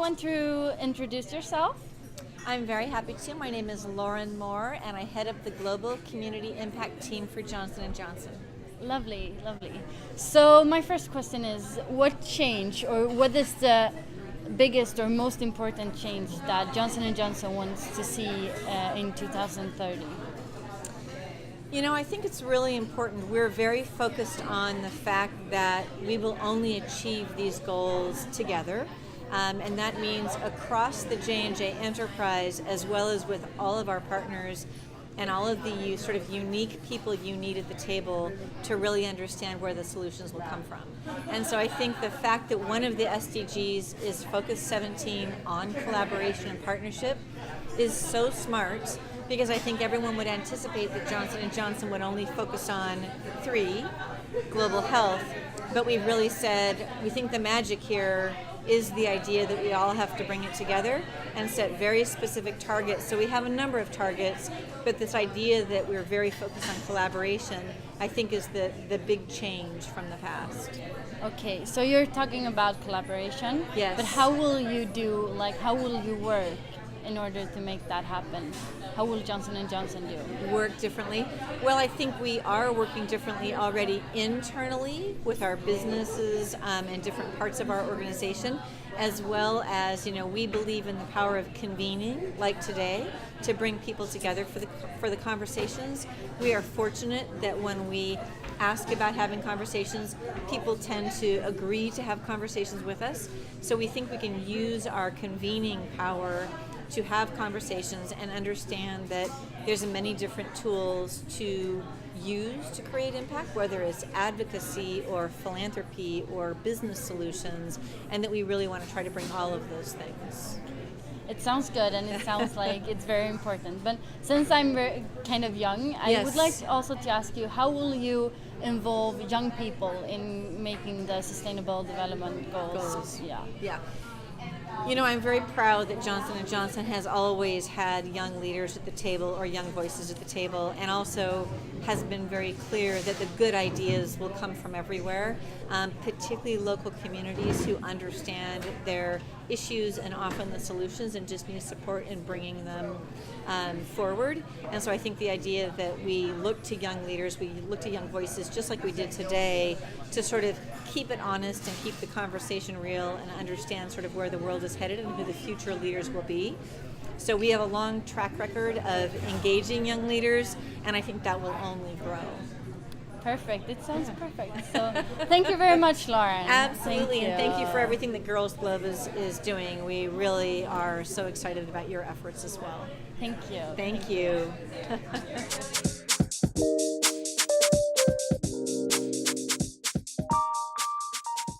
want to introduce yourself? I'm very happy to. My name is Lauren Moore, and I head up the Global Community Impact Team for Johnson & Johnson. Lovely, lovely. So my first question is, what change, or what is the biggest or most important change that Johnson & Johnson wants to see in 2030? You know, I think it's really important. We're very focused on the fact that we will only achieve these goals together. And that means across the J&J enterprise, as well as with all of our partners and all of the sort of unique people you need at the table to really understand where the solutions will come from. And so I think the fact that one of the SDGs is Focus 17 on collaboration and partnership is so smart, because I think everyone would anticipate that Johnson & Johnson would only focus on 3, global health, but we've really said we think the magic here is the idea that we all have to bring it together and set very specific targets. So we have a number of targets, but this idea that we're very focused on collaboration, I think, is the big change from the past. Okay, so you're talking about collaboration. Yes. But how will you work in order to make that happen? How will Johnson & Johnson do? Work differently? Well, I think we are working differently already internally with our businesses and different parts of our organization, as well as, we believe in the power of convening, like today, to bring people together for the conversations. We are fortunate that when we ask about having conversations, people tend to agree to have conversations with us. So we think we can use our convening power to have conversations and understand that there's many different tools to use to create impact, whether it's advocacy or philanthropy or business solutions, and that we really want to try to bring all of those things. It sounds good, and it sounds like it's very important. But since I'm kind of young, I would like also to ask you, how will you involve young people in making the Sustainable Development Goals? Yeah. I'm very proud that Johnson & Johnson has always had young leaders at the table, or young voices at the table, and also has been very clear that the good ideas will come from everywhere, particularly local communities who understand their issues and often the solutions and just need support in bringing them forward. And so I think the idea that we look to young leaders, we look to young voices, just like we did today, to sort of keep it honest and keep the conversation real and understand sort of where the world is headed and who the future leaders will be. So we have a long track record of engaging young leaders, and I think that will only grow. Perfect. It sounds perfect. So thank you very much, Lauren. Absolutely, and thank you for everything that Girls Glove is doing. We really are so excited about your efforts as well. Thank you. Thank you.